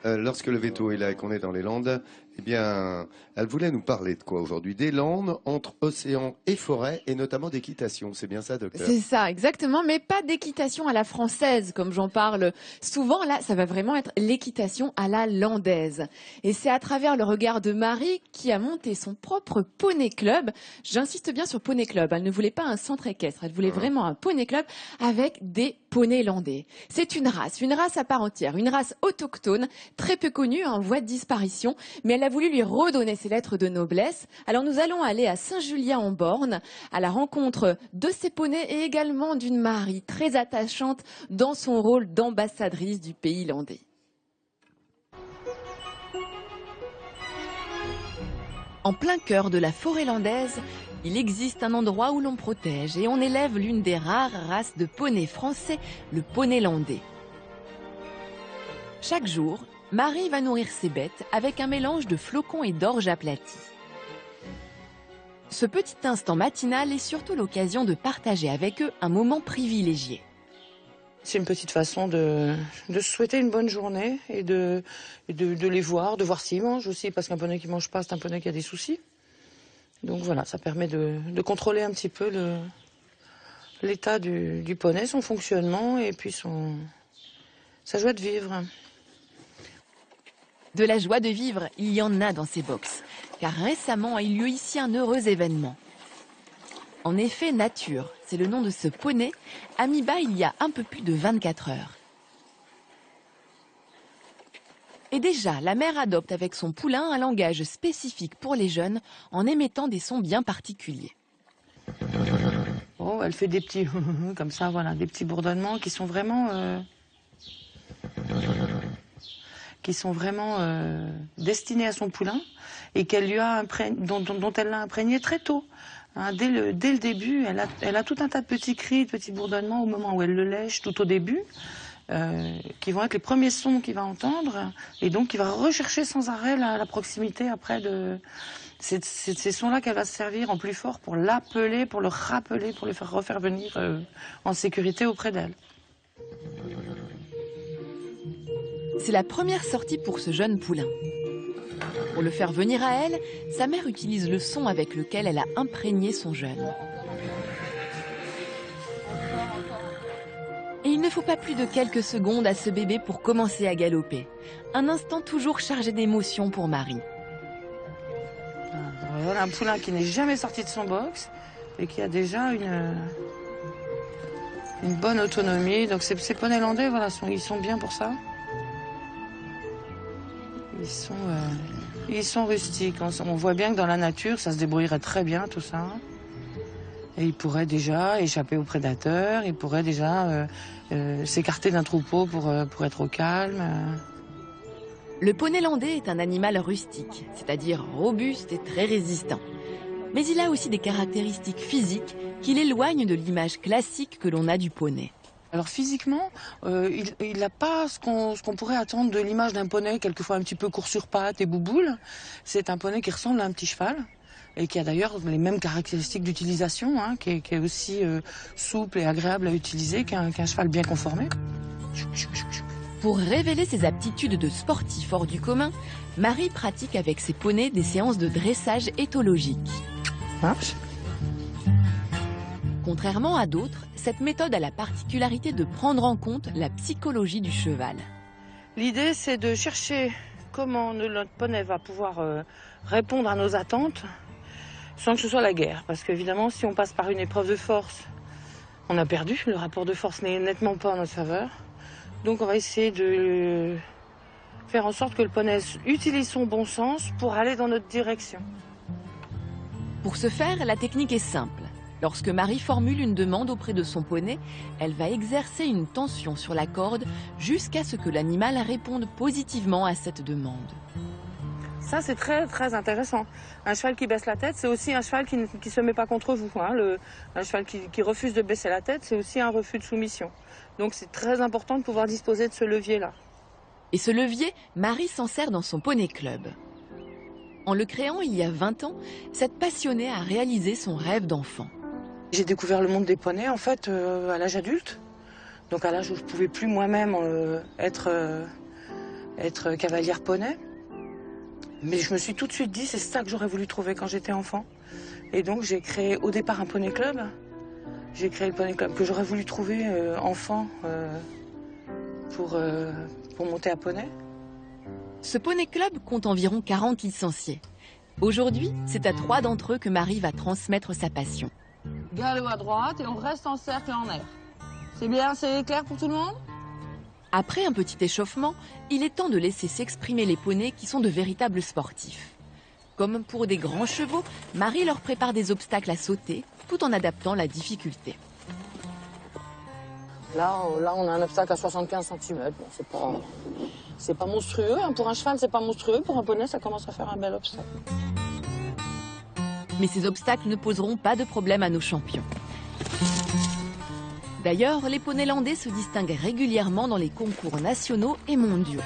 lorsque le veto est là et qu'on est dans les Landes, eh bien, elle voulait nous parler de quoi aujourd'hui? Des Landes, entre océan et forêt, et notamment d'équitation. C'est bien ça, docteur? C'est ça, exactement, mais pas d'équitation à la française, comme j'en parle souvent. Là, ça va vraiment être l'équitation à la landaise. Et c'est à travers le regard de Marie qui a monté son propre poney club. J'insiste bien sur poney club. Elle ne voulait pas un centre équestre. Elle voulait vraiment un poney club avec des poneys landais. C'est une race à part entière, une race autochtone, très peu connue, en voie de disparition, mais elle a voulu lui redonner ses lettres de noblesse. Alors nous allons aller à Saint-Julien-en-Borne, à la rencontre de ces poneys et également d'une Marie très attachante dans son rôle d'ambassadrice du pays landais. En plein cœur de la forêt landaise, il existe un endroit où l'on protège et on élève l'une des rares races de poneys français, le poney landais. Chaque jour, Marie va nourrir ses bêtes avec un mélange de flocons et d'orge aplatie. Ce petit instant matinal est surtout l'occasion de partager avec eux un moment privilégié. C'est une petite façon de se souhaiter une bonne journée et de les voir, de voir s'ils mangent aussi, parce qu'un poney qui ne mange pas, c'est un poney qui a des soucis. Donc voilà, ça permet de contrôler un petit peu l'état du poney, son fonctionnement et puis sa joie de vivre. De la joie de vivre, il y en a dans ces box, car récemment a eu lieu ici un heureux événement. En effet, Nature, c'est le nom de ce poney, a mis bas il y a un peu plus de 24 heures. Et déjà, la mère adopte avec son poulain un langage spécifique pour les jeunes en émettant des sons bien particuliers. Oh, elle fait des petits comme ça, voilà, des petits bourdonnements qui sont vraiment destinés à son poulain et dont elle l'a imprégné très tôt. Hein, dès le début, elle a tout un tas de petits cris, de petits bourdonnements au moment où elle le lèche, tout au début. Qui vont être les premiers sons qu'il va entendre et donc il va rechercher sans arrêt la proximité après de ces sons-là qu'elle va se servir en plus fort pour l'appeler, pour le rappeler, pour le faire refaire venir en sécurité auprès d'elle. C'est la première sortie pour ce jeune poulain. Pour le faire venir à elle, sa mère utilise le son avec lequel elle a imprégné son jeune. Et il ne faut pas plus de quelques secondes à ce bébé pour commencer à galoper. Un instant toujours chargé d'émotions pour Marie. Voilà un poulain qui n'est jamais sorti de son box et qui a déjà une bonne autonomie. Donc ces poneys landais, voilà, ils sont bien pour ça. Ils sont rustiques. On voit bien que dans la nature, ça se débrouillerait très bien tout ça. Et il pourrait déjà échapper aux prédateurs, il pourrait déjà s'écarter d'un troupeau pour être au calme. Le poney landais est un animal rustique, c'est-à-dire robuste et très résistant. Mais il a aussi des caractéristiques physiques qui l'éloignent de l'image classique que l'on a du poney. Alors physiquement, il n'a pas ce qu'on pourrait attendre de l'image d'un poney, quelquefois un petit peu court sur pattes et bouboule. C'est un poney qui ressemble à un petit cheval. Et qui a d'ailleurs les mêmes caractéristiques d'utilisation, hein, qui est aussi souple et agréable à utiliser qu'un cheval bien conformé. Pour révéler ses aptitudes de sportif hors du commun, Marie pratique avec ses poneys des séances de dressage éthologique. Marche. Contrairement à d'autres, cette méthode a la particularité de prendre en compte la psychologie du cheval. L'idée, c'est de chercher comment notre poney va pouvoir répondre à nos attentes, sans que ce soit la guerre. Parce qu'évidemment, si on passe par une épreuve de force, on a perdu. Le rapport de force n'est nettement pas en notre faveur. Donc on va essayer de faire en sorte que le poney utilise son bon sens pour aller dans notre direction. Pour ce faire, la technique est simple. Lorsque Marie formule une demande auprès de son poney, elle va exercer une tension sur la corde jusqu'à ce que l'animal réponde positivement à cette demande. Ça, c'est très, très intéressant. Un cheval qui baisse la tête, c'est aussi un cheval qui ne se met pas contre vous. Hein. Un cheval qui refuse de baisser la tête, c'est aussi un refus de soumission. Donc, c'est très important de pouvoir disposer de ce levier-là. Et ce levier, Marie s'en sert dans son poney club. En le créant il y a 20 ans, cette passionnée a réalisé son rêve d'enfant. J'ai découvert le monde des poneys, en fait, à l'âge adulte. Donc, à l'âge où je ne pouvais plus moi-même être être cavalière poney. Mais je me suis tout de suite dit, c'est ça que j'aurais voulu trouver quand j'étais enfant. Et donc j'ai créé au départ un poney club. J'ai créé le poney club que j'aurais voulu trouver enfant pour monter à poney. Ce poney club compte environ 40 licenciés. Aujourd'hui, c'est à 3 d'entre eux que Marie va transmettre sa passion. Galop à droite et on reste en cercle en air. C'est bien, c'est clair pour tout le monde? Après un petit échauffement, il est temps de laisser s'exprimer les poneys qui sont de véritables sportifs. Comme pour des grands chevaux, Marie leur prépare des obstacles à sauter, tout en adaptant la difficulté. Là, on a un obstacle à 75 cm. Bon, c'est pas monstrueux. Hein. Pour un cheval, c'est pas monstrueux. Pour un poney, ça commence à faire un bel obstacle. Mais ces obstacles ne poseront pas de problème à nos champions. D'ailleurs, les poneys landais se distinguent régulièrement dans les concours nationaux et mondiaux.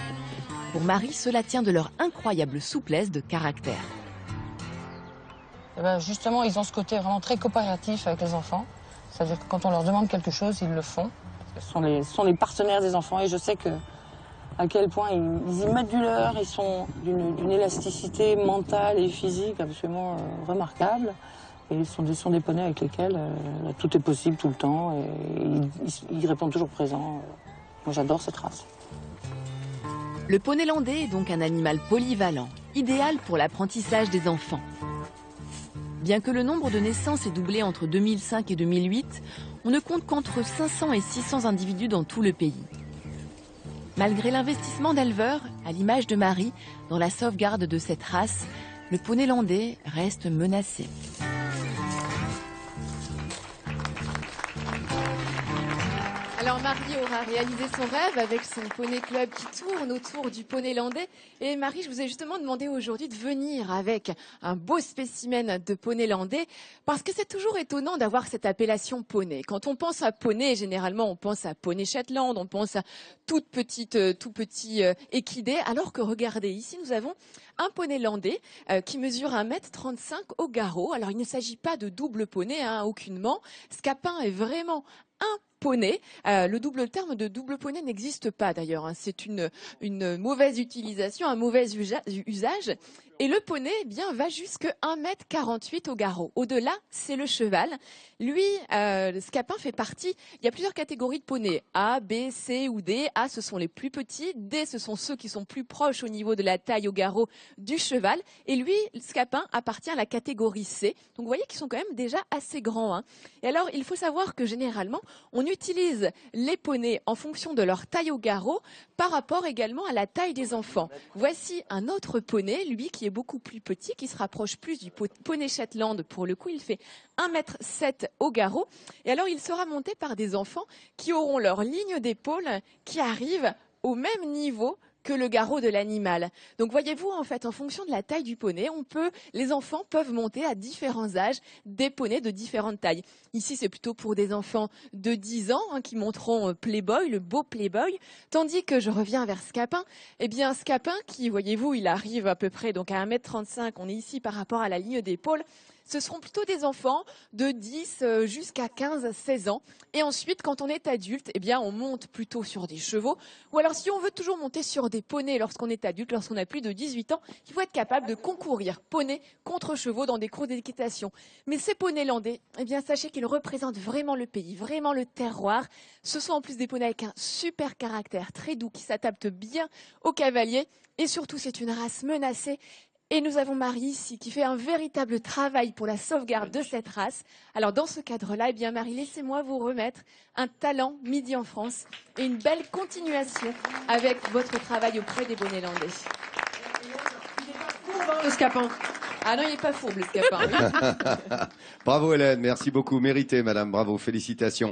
Pour Marie, cela tient de leur incroyable souplesse de caractère. Et ben justement, ils ont ce côté vraiment très coopératif avec les enfants. C'est-à-dire que quand on leur demande quelque chose, ils le font. Ce sont les partenaires des enfants et je sais à quel point ils y mettent du leur. Ils sont d'une élasticité mentale et physique absolument remarquable. Et ce sont des poneys avec lesquels tout est possible tout le temps et ils répondent toujours présents. Moi, j'adore cette race. Le poney landais est donc un animal polyvalent, idéal pour l'apprentissage des enfants. Bien que le nombre de naissances ait doublé entre 2005 et 2008, on ne compte qu'entre 500 et 600 individus dans tout le pays. Malgré l'investissement d'éleveurs, à l'image de Marie, dans la sauvegarde de cette race, le poney landais reste menacé. Alors Marie aura réalisé son rêve avec son poney club qui tourne autour du poney landais. Et Marie, je vous ai justement demandé aujourd'hui de venir avec un beau spécimen de poney landais parce que c'est toujours étonnant d'avoir cette appellation poney. Quand on pense à poney, généralement on pense à poney Shetland, on pense à tout petit équidé. Alors que regardez, ici nous avons un poney landais qui mesure 1,35 m au garrot. Alors il ne s'agit pas de double poney, aucunement. Scapin est vraiment un poney. Le double terme de double poney n'existe pas d'ailleurs. C'est une mauvaise utilisation, un mauvais usage. Et le poney, eh bien, va jusqu'à 1,48 m au garrot. Au-delà, c'est le cheval. Lui, le Scapin fait partie. Il y a plusieurs catégories de poneys. A, B, C ou D. A, ce sont les plus petits. D, ce sont ceux qui sont plus proches au niveau de la taille au garrot du cheval. Et lui, le Scapin appartient à la catégorie C. Donc, vous voyez qu'ils sont quand même déjà assez grands. Et alors, il faut savoir que généralement, on utilise les poneys en fonction de leur taille au garrot par rapport également à la taille des enfants. Voici un autre poney, lui, qui est beaucoup plus petit, qui se rapproche plus du poney Shetland. Pour le coup, il fait 1,7 m au garrot. Et alors, il sera monté par des enfants qui auront leur ligne d'épaule qui arrive au même niveau que le garrot de l'animal. Donc voyez-vous, en fait, en fonction de la taille du poney, les enfants peuvent monter à différents âges des poneys de différentes tailles. Ici, c'est plutôt pour des enfants de 10 ans qui monteront Playboy, le beau Playboy, tandis que je reviens vers Scapin. Eh bien, Scapin, qui, voyez-vous, il arrive à peu près donc à 1,35 m, on est ici par rapport à la ligne d'épaule. Ce seront plutôt des enfants de 10 jusqu'à 15-16 ans. Et ensuite, quand on est adulte, eh bien, on monte plutôt sur des chevaux. Ou alors, si on veut toujours monter sur des poneys lorsqu'on est adulte, lorsqu'on a plus de 18 ans, il faut être capable de concourir poney contre chevaux dans des cours d'équitation. Mais ces poneys landais, eh bien, sachez qu'ils représentent vraiment le pays, vraiment le terroir. Ce sont en plus des poneys avec un super caractère, très doux, qui s'adaptent bien aux cavaliers. Et surtout, c'est une race menacée. Et nous avons Marie ici qui fait un véritable travail pour la sauvegarde de cette race. Alors dans ce cadre-là, eh bien Marie, laissez-moi vous remettre un talent Midi en France et une belle continuation avec votre travail auprès des poneys landais. Il n'est pas fourbe, le Scapin. Ah non, il n'est pas fourbe, le Scapin. Bravo Hélène, merci beaucoup. Mérité, madame. Bravo, félicitations.